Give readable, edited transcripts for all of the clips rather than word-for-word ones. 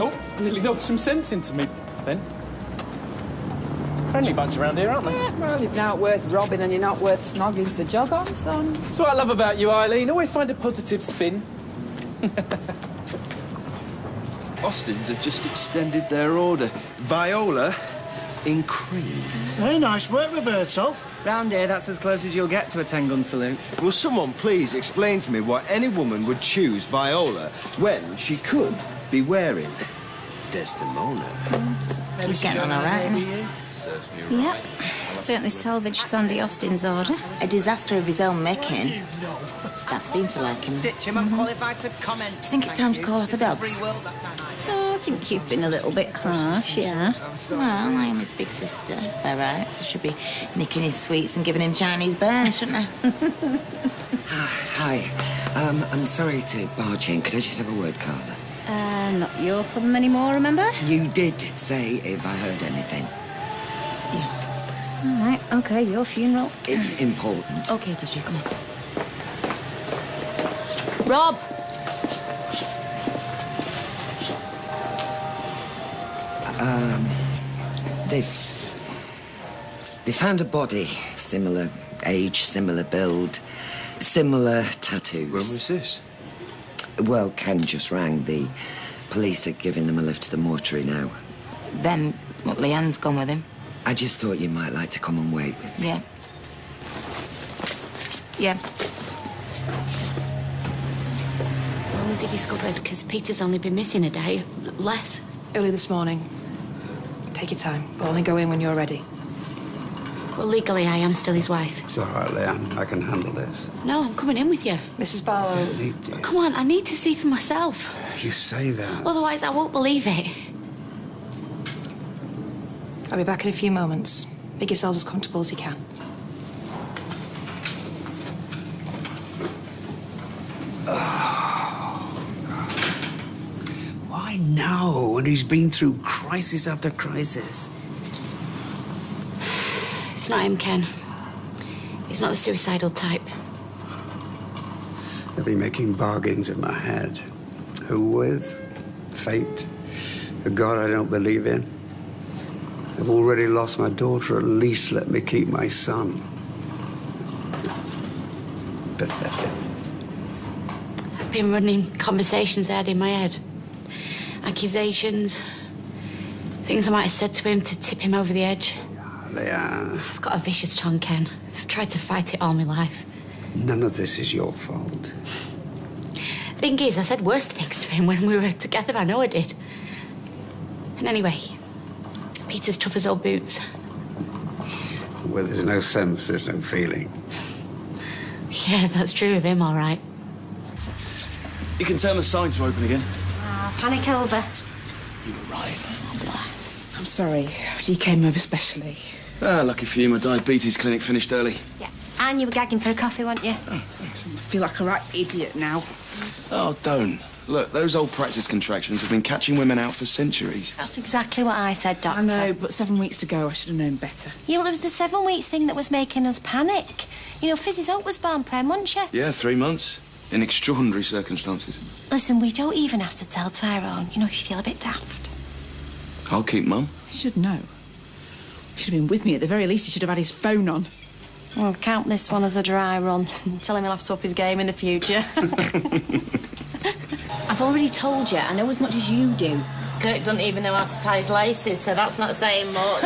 Oh, nearly knocked some sense into me, then. Friendly bunch around here, aren't they? Yeah, well, if you're not worth robbing and you're not worth snogging, so jog on, son. That's what I love about you, Eileen. Always find a positive spin. Austin's have just extended their order. Viola in cream. Very nice work, Roberto. Round here, that's as close as you'll get to a 10-gun salute. Will someone please explain to me why any woman would choose Viola when she could be wearing Desdemona? He's getting on all right, isn't he? Yep. Certainly salvaged Sandy Austin's order. A disaster of his own making. Staff seem to like him. Ditch him, I'm qualified to comment. Do you think it's time to call off the dogs? I think you've been a little bit harsh, yeah. Well, I am his big sister, by rights. I should be nicking his sweets and giving him Chinese burns, shouldn't I? Hi. I'm sorry to barge in. Could I just have a word, Carla? Not your problem anymore, remember? You did say if I heard anything. Yeah. All right, OK, your funeral. It's important. OK, Dusty, come on. Rob! They found a body. Similar age, similar build, similar tattoos. When was this? Well, Ken just rang. The police are giving them a lift to the mortuary now. Then, what, Leanne's gone with him? I just thought you might like to come and wait with me. Yeah. Yeah. When was he discovered? Because Peter's only been missing a day. Less. Early this morning. Take your time. We'll only go in when you're ready. Well, legally, I am still his wife. It's all right, Leanne. I can handle this. No, I'm coming in with you. Mrs. Barlow. Don't need to. Come on, I need to see for myself. You say that. Otherwise, I won't believe it. I'll be back in a few moments. Make yourselves as comfortable as you can. Why now, when he's been through crisis after crisis? It's not him, Ken. He's not the suicidal type. I've been making bargains in my head. Who with? Fate? A God I don't believe in? I've already lost my daughter. At least let me keep my son. Pathetic. I've been running conversations I had in my head. Accusations. Things I might have said to him to tip him over the edge. Leanne. I've got a vicious tongue, Ken. I've tried to fight it all my life. None of this is your fault. Thing is, I said worse things to him when we were together. I know I did. And anyway, Peter's tough as old boots. Where there's no sense, there's no feeling. Yeah, that's true of him, all right. You can turn the sign to open again. Panic over. You were right. I'm sorry. You came over specially. Lucky for you, my diabetes clinic finished early. Yeah. And you were gagging for a coffee, weren't you? Oh, thanks. I feel like a right idiot now. Oh, don't. Look, those old practice contractions have been catching women out for centuries. That's exactly what I said, Doctor. I know, but 7 weeks ago I should have known better. Yeah, well, it was the 7 weeks thing that was making us panic. You know, Fizz's Hope was born prem, wasn't she? Yeah, 3 months. In extraordinary circumstances. Listen, we don't even have to tell Tyrone, you know, if you feel a bit daft. I'll keep Mum. He should know. He should have been with me. At the very least, he should have had his phone on. Well, count this one as a dry run. Tell him he'll have to up his game in the future. I've already told you, I know as much as you do. Kirk doesn't even know how to tie his laces, so that's not saying much.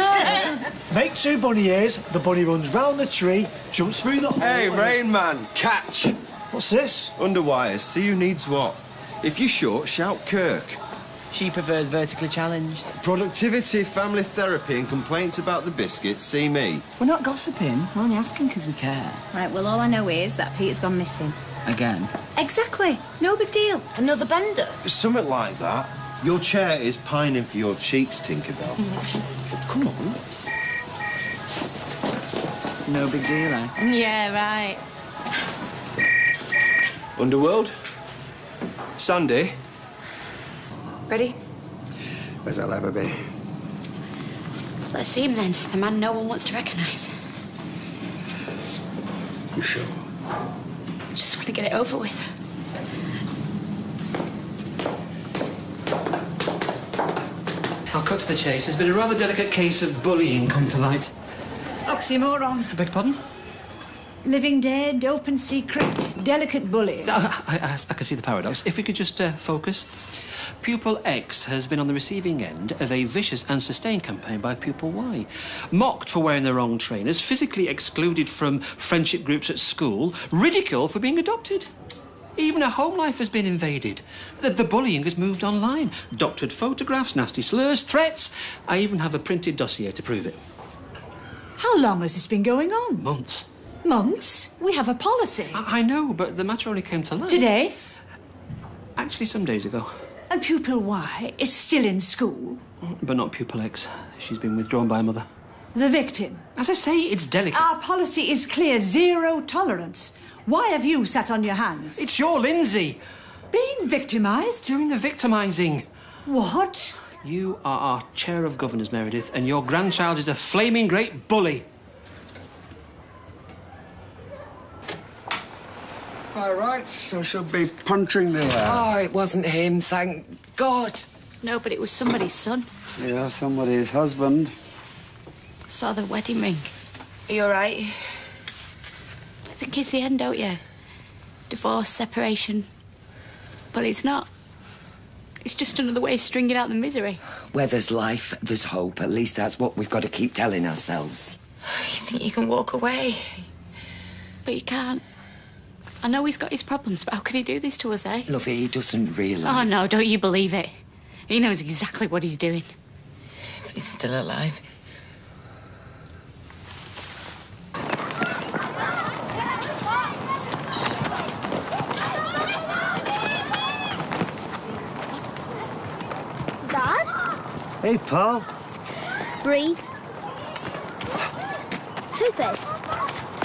Make 2 bunny ears, the bunny runs round the tree, jumps through the hole... Hey, Rain Man, catch! What's this? Underwires, see who needs what. If you're short, shout Kirk. She prefers vertically challenged. Productivity, family therapy and complaints about the biscuits, see me. We're not gossiping. We're only asking because we care. Right, well, all I know is that Peter's gone missing. Again. Exactly. No big deal. Another bender. Something like that. Your chair is pining for your cheeks, Tinkerbell. Come on. No big deal, eh? Yeah, right. Underworld? Sandy? Ready? As I'll ever be. Let's see him then. The man no one wants to recognise. You sure? Just want to get it over with. cut to the chase. There's been a rather delicate case of bullying come to light. Oxymoron. I beg your pardon? Living dead, open secret, delicate bullying. I can see the paradox. If we could just focus. Pupil X has been on the receiving end of a vicious and sustained campaign by Pupil Y. Mocked for wearing the wrong trainers, physically excluded from friendship groups at school, ridiculed for being adopted. Even her home life has been invaded. The bullying has moved online. Doctored photographs, nasty slurs, threats. I even have a printed dossier to prove it. How long has this been going on? Months. Months? We have a policy. I know, but the matter only came to light. Today? Actually, some days ago. And Pupil Y is still in school? But not Pupil X. She's been withdrawn by a mother. The victim? As I say, it's delicate. Our policy is clear, 0 tolerance. Why have you sat on your hands? It's your Lindsay. Being victimised? Doing the victimising. What? You are our chair of governors, Meredith, and your grandchild is a flaming great bully. All right, so she'll be punching the air. Oh, it wasn't him, thank God. No, but it was somebody's son. Yeah, somebody's husband. Saw the wedding ring. Are you all right? I think it's the end, don't you? Divorce, separation. But it's not. It's just another way of stringing out the misery. Where there's life, there's hope. At least that's what we've got to keep telling ourselves. You think you can walk away? But you can't. I know he's got his problems, but how could he do this to us, eh? Lovey, he doesn't realise. Oh, no, don't you believe it. He knows exactly what he's doing. If he's still alive. Dad? Hey, pal. Breathe. Toothpaste.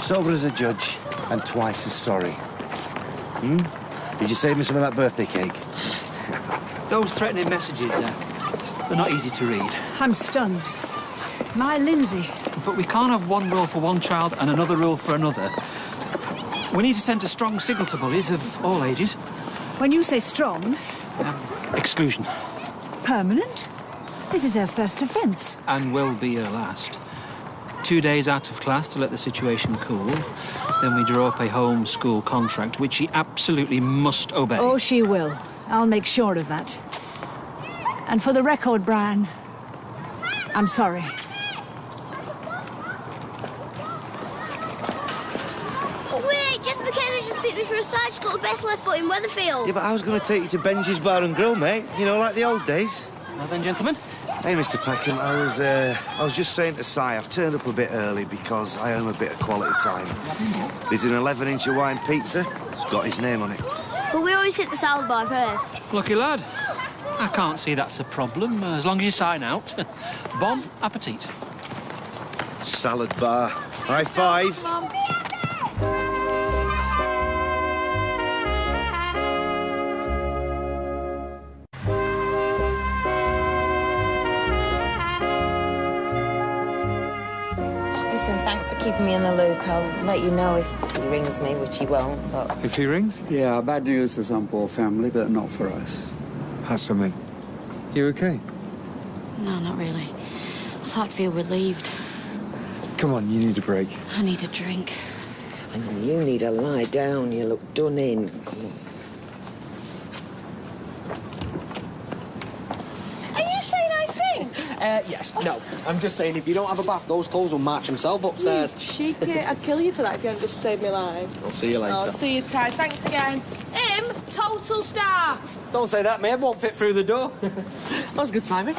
Sober as a judge and twice as sorry. Did you save me some of that birthday cake? Those threatening messages, they're not easy to read. I'm stunned. My Lindsay. But we can't have one rule for one child and another rule for another. We need to send a strong signal to bullies of all ages. When you say strong... Exclusion. Permanent? This is her first offence. And will be her last. 2 days out of class to let the situation cool. Then we draw up a home-school contract, which she absolutely must obey. Oh, she will. I'll make sure of that. And for the record, Brian, I'm sorry. But wait, Jess McKenna just picked me for a side. She's got the best left foot in Weatherfield. Yeah, but I was going to take you to Benji's Bar and Grill, mate. You know, like the old days. Now then, gentlemen. Hey, Mr. Peckham, I was just saying to Si, I've turned up a bit early because I owe him a bit of quality time. There's an 11-inch Hawaiian pizza. It's got his name on it. But we always hit the salad bar first. Lucky lad. I can't see that's a problem, as long as you sign out. Bon appetit. Salad bar. High five. Mom. Listen, thanks for keeping me in the loop. I'll let you know if he rings me, which he won't, but... If he rings? Yeah, bad news for some poor family, but not for us. How's something? You okay? No, not really. I thought I'd feel relieved. Come on, you need a break. I need a drink. And you need to lie down. You look done in. Come on. Are you saying nice things? Yes. No. I'm just saying if you don't have a bath, those clothes will march themselves upstairs. Cheeky. I'd kill you for that if you hadn't just saved my life. I'll see you later. Oh, see you, Ty. Thanks again. Total star. Don't say that, mate. Won't fit through the door. That was good timing.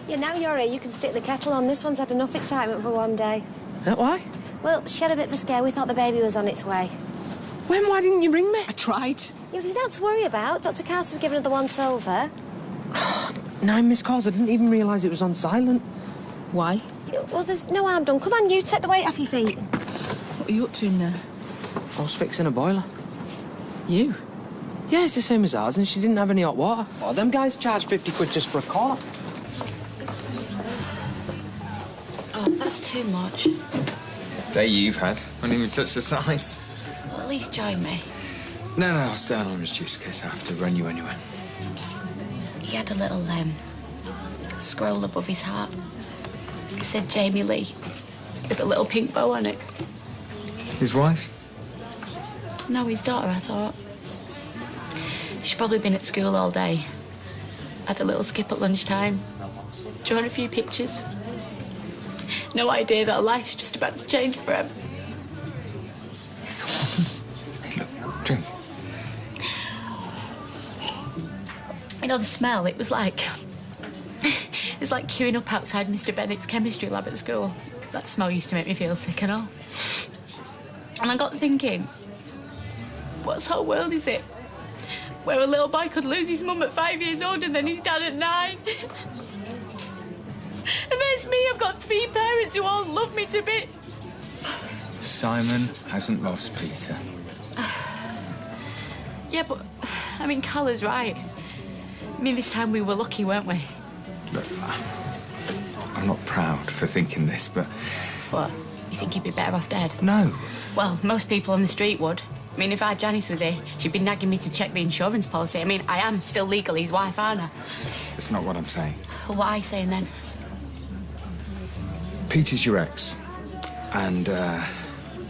Yeah, now you're here, you can stick the kettle on. This one's had enough excitement for one day. Why? Well, she had a bit of a scare. We thought the baby was on its way. Why didn't you ring me? I tried. Yeah, there's not to worry about. Dr. Carter's given her the once over. 9 missed calls. I didn't even realise it was on silent. Why? Well, there's no harm done. Come on, you take the weight off your feet. What are you up to in there? I was fixing a boiler. You? Yeah, it's the same as ours, and she didn't have any hot water. Oh, them guys charge 50 quid just for a collar. Oh, that's too much. Day you've had. I didn't even touch the sides. Well, at least join me. No, I'll stay on orange juice in case I have to run you anywhere. He had a little scroll above his heart. It said Jamie Lee, with a little pink bow on it. His wife? No, his daughter, I thought. She's probably been at school all day. Had a little skip at lunchtime. Drawn a few pictures. No idea that her life's just about to change forever. Hey, look, drink. You know, the smell, it was like... It's like queuing up outside Mr. Bennett's chemistry lab at school. That smell used to make me feel sick and all. And I got thinking, what sort of world is it? Where a little boy could lose his mum at 5 years old and then his dad at 9. And there's me, I've got 3 parents who all love me to bits. Simon hasn't lost Peter. Yeah, but, I mean, Call's right. I mean, this time we were lucky, weren't we? Look, I'm not proud for thinking this, but... What? You think he'd be better off dead? No. Well, most people on the street would. I mean, if our Janice was here, she'd be nagging me to check the insurance policy. I mean, I am still legally his wife, aren't I? That's not what I'm saying. Well, what are you saying then? Peter's your ex. And,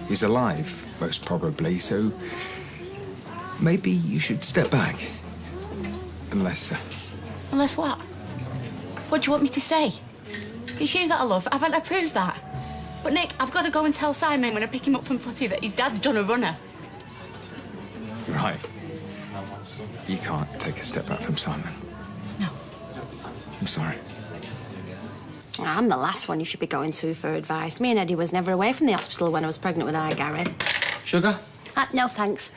he's alive, most probably, so... Maybe you should step back. Unless... Unless what? What do you want me to say? It's you that I love. Haven't I proved that? But, Nick, I've got to go and tell Simon when I pick him up from footy that his dad's done a runner. Right. You can't take a step back from Simon. No. I'm sorry. I'm the last one you should be going to for advice. Me and Eddie was never away from the hospital when I was pregnant with our Gary. Sugar? No, thanks.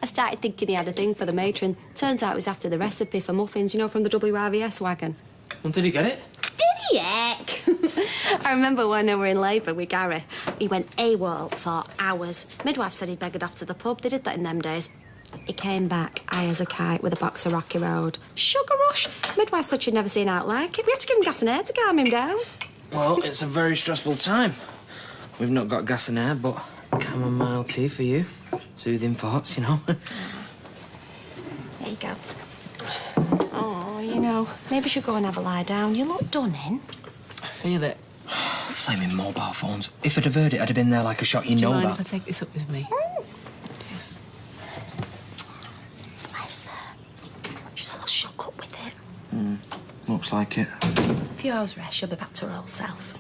I started thinking he had a thing for the matron. Turns out it was after the recipe for muffins, you know, from the WRVS wagon. And did he get it? Did he, heck? I remember when I were in labour with Gary. He went AWOL for hours. Midwife said he'd beggared off to the pub. They did that in them days. He came back high as a kite with a box of Rocky Road. Sugar rush. Midwife said she'd never seen out like it. We had to give him gas and air to calm him down. Well, it's a very stressful time. We've not got gas and air, but chamomile tea for you. Soothing thoughts, you know. There you go. Oh, you know, maybe we should go and have a lie down. You look done in. I feel it. Flaming mobile phones. If I'd have heard it, I'd have been there like a shot. You Do know you mind that. if I take this up with me? Yes. Bless her. She's a little shook up with it. Looks like it. A few hours rest, she'll be back to her old self.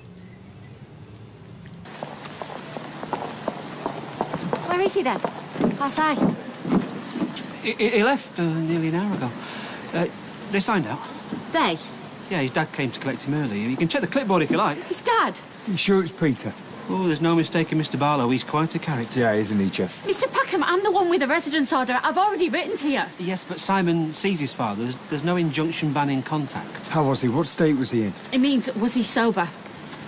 Where is he then? Outside. He left nearly an hour ago. They signed out. They? Yeah, his dad came to collect him early. You can check the clipboard if you like. His dad? You sure it's Peter? Oh, there's no mistaking Mr. Barlow. He's quite a character. Yeah, isn't he just? Mr. Packham, I'm the one with the residence order. I've already written to you. Yes, but Simon sees his father. There's no injunction banning contact. How was he? What state was he in? It means, was he sober?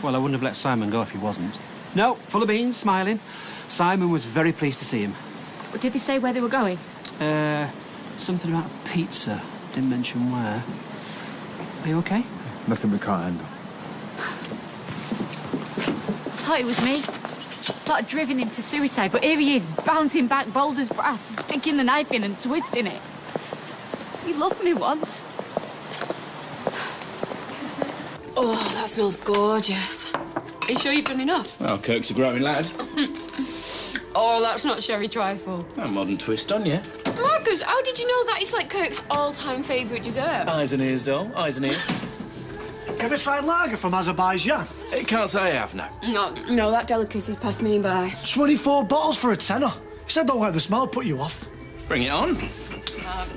Well, I wouldn't have let Simon go if he wasn't. No, full of beans, smiling. Simon was very pleased to see him. Did they say where they were going? Something about pizza. Didn't mention where. Are you okay? Nothing we can't handle. Thought it was me. Thought I'd driven him to suicide, but here he is, bouncing back boulders brass, sticking the knife in and twisting it. He loved me once. Oh, that smells gorgeous. Are you sure you've done enough? Well, Kirk's a growing lad. Oh, that's not sherry trifle. A modern twist on you. Marcus, how did you know that is like Kirk's all-time favourite dessert? Eyes and ears, doll. Eyes and ears. Ever tried lager from Azerbaijan? Can't say I have, no. No, that delicacy's passed me by. 24 bottles for a tenner. He said don't let the smell put you off. Bring it on.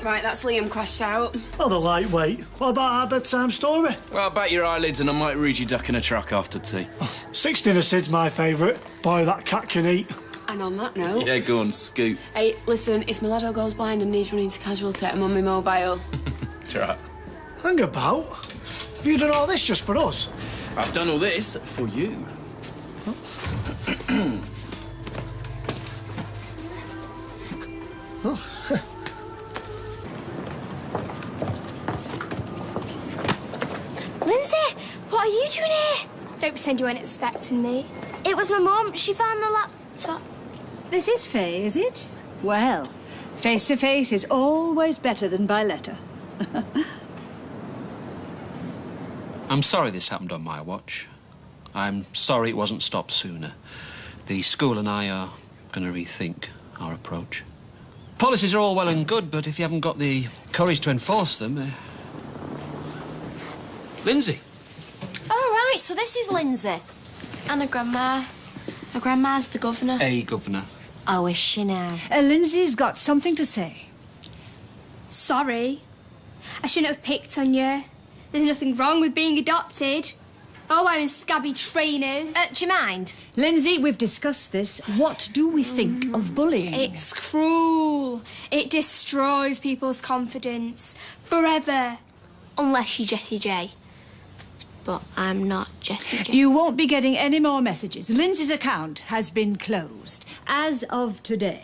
Right, that's Liam crashed out. Oh, the lightweight. What about our bedtime story? Well, bat your eyelids and I might read you duck in a truck after tea. 16 of Sid's my favourite. Boy, that cat can eat. And on that note... Yeah, go on, scoot. Hey, listen, if my laddo goes blind and needs running to casualty, I'm on my mobile. It's all right. Hang about. Have you done all this just for us? I've done all this for you. Lindsay, what are you doing here? Don't pretend you weren't expecting me. It was my mum. She found the laptop. This is Faye, is it? Well, face-to-face is always better than by letter. I'm sorry this happened on my watch. I'm sorry it wasn't stopped sooner. The school and I are going to rethink our approach. Policies are all well and good, but if you haven't got the courage to enforce them... Lindsay. All right, so this is Lindsay. And her grandma. Her grandma's the governor. A governor. Oh, is she now? Lindsay's got something to say. Sorry. I shouldn't have picked on you. There's nothing wrong with being adopted. Or wearing scabby trainers. Do you mind? Lindsay, we've discussed this. What do we think of bullying? It's cruel. It destroys people's confidence. Forever. Unless you're Jessie J. But I'm not Jessie J. You won't be getting any more messages. Lindsay's account has been closed as of today.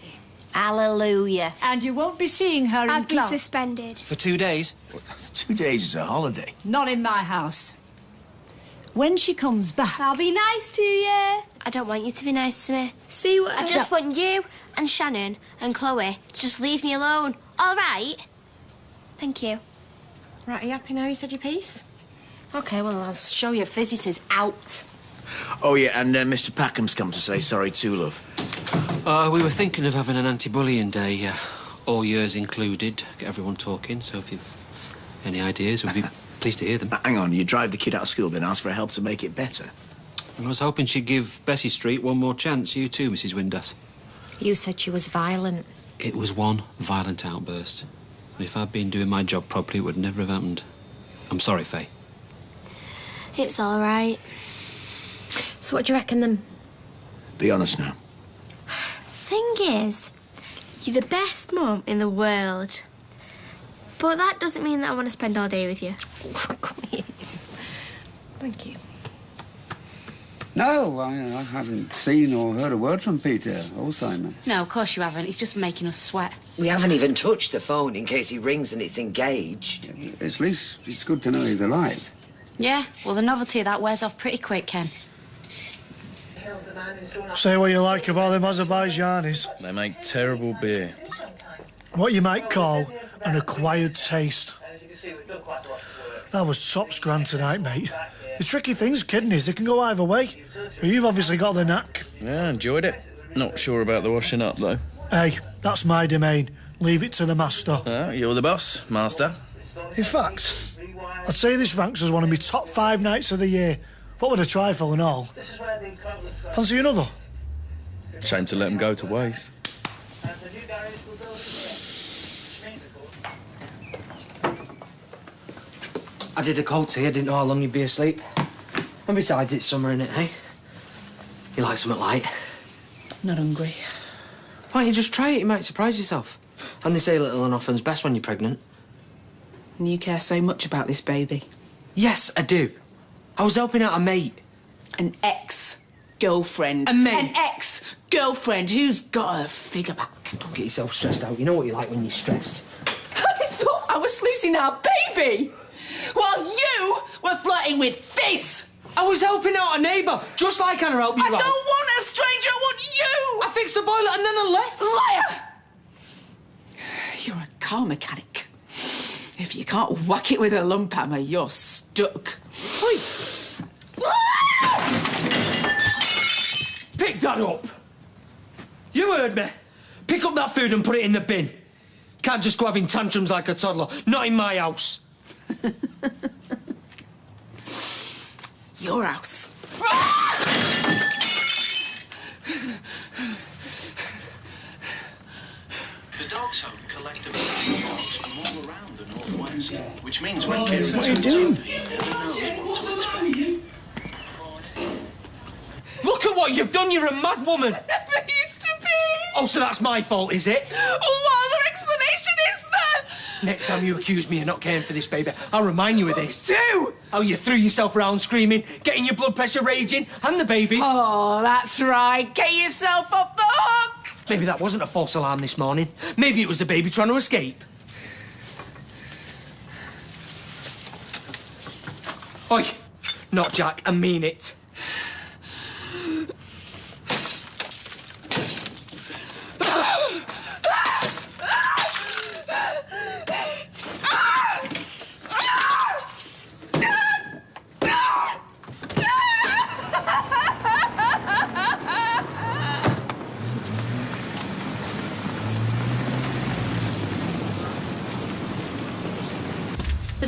Hallelujah. And you won't be seeing her in I've been class. suspended. For 2 days? 2 days is a holiday. Not in my house. When she comes back... I'll be nice to you. I don't want you to be nice to me. See what I just want you and Shannon and Chloe to just leave me alone. All right? Thank you. Right, are you happy now you said your piece? OK, well, I'll show your visitors out. Oh, yeah, and Mr. Packham's come to say sorry too, love. We were thinking of having an anti-bullying day, all years included, get everyone talking, so if you've any ideas, we'd be pleased to hear them. Hang on, you drive the kid out of school, then ask for help to make it better? I was hoping she'd give Bessie Street one more chance. You too, Mrs. Windass. You said she was violent. It was one violent outburst. And if I'd been doing my job properly, it would never have happened. I'm sorry, Faye. It's all right. So what do you reckon then? Be honest now. Thing is, you're the best mum in the world. But that doesn't mean that I want to spend all day with you. Thank you. No, I haven't seen or heard a word from Peter or Simon. No, of course you haven't. He's just making us sweat. We haven't even touched the phone in case he rings and it's engaged. At least it's good to know he's alive. Yeah, well, the novelty of that wears off pretty quick, Ken. Say what you like about them Azerbaijanis. They make terrible beer. What you might call an acquired taste. That was top scran tonight, mate. The tricky thing's kidneys, they can go either way. But you've obviously got the knack. Yeah, enjoyed it. Not sure about the washing up, though. Hey, that's my domain. Leave it to the master. You're the boss, master. In fact, I'd say this ranks as one of my top 5 nights of the year. What with a trifle and all. Fancy another? Shame to let them go to waste. I did a cold tea. I didn't know how long you'd be asleep. And besides, it's summer, innit, hey? You like something light? Not hungry. Why don't you just try it? You might surprise yourself. And they say little and often's best when you're pregnant. And you care so much about this baby? Yes, I do. I was helping out a mate. An ex-girlfriend. A mate. An ex-girlfriend who's got her figure back. Don't get yourself stressed out. You know what you're like when you're stressed. I thought I was losing our baby while you were flirting with this. I was helping out a neighbour, just like Anna helped you out. I don't want a stranger, I want you. I fixed the boiler and then I left. Liar! You're a car mechanic. If you can't whack it with a lump hammer, you're stuck. Oi! Pick that up. You heard me. Pick up that food and put it in the bin. Can't just go having tantrums like a toddler. Not in my house. Your house. The dogs home collectively dogs from all around the northwest, which means when Kieran What are you doing? Look at what you've done. You're a mad woman. Never used to be. Oh, so that's my fault, is it? What other explanation is there? Next time you accuse me of not caring for this baby, I'll remind you of this. Do? How you threw yourself around screaming, getting your blood pressure raging, and the babies. Oh, that's right. Get yourself off the hook. Maybe that wasn't a false alarm this morning. Maybe it was the baby trying to escape. Oi, not Jack, I mean it.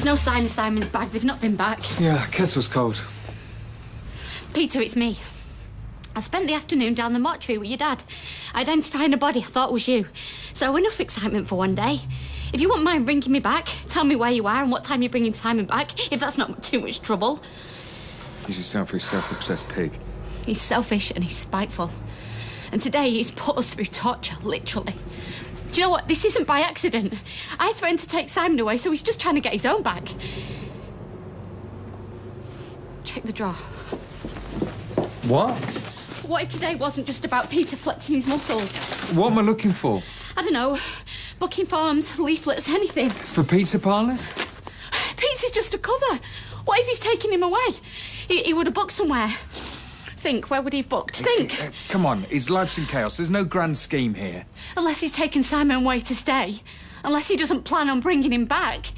There's no sign of Simon's bag. They've not been back. Yeah, kettle's cold. Peter, it's me. I spent the afternoon down the mortuary with your dad, identifying a body I thought was you. So enough excitement for one day. If you wouldn't mind ringing me back, tell me where you are and what time you're bringing Simon back, if that's not too much trouble. He's a self-obsessed pig. He's selfish and he's spiteful. And today he's put us through torture, literally. Do you know what? This isn't by accident. I threatened to take Simon away, so he's just trying to get his own back. Check the drawer. What? What if today wasn't just about Peter flexing his muscles? What am I looking for? I don't know. Booking forms, leaflets, anything. For pizza parlours? Pizza's just a cover. What if he's taking him away? He would have booked somewhere. Think, where would he have booked? Think. Come on, his life's in chaos. There's no grand scheme here. Unless he's taken Simon away to stay. Unless he doesn't plan on bringing him back.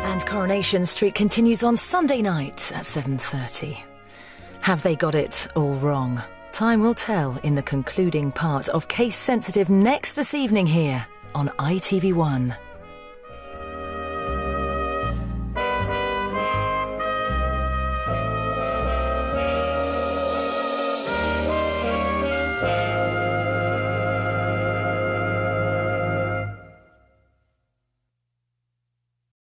And Coronation Street continues on Sunday night at 7:30. Have they got it all wrong? Time will tell in the concluding part of Case Sensitive next this evening here on ITV1.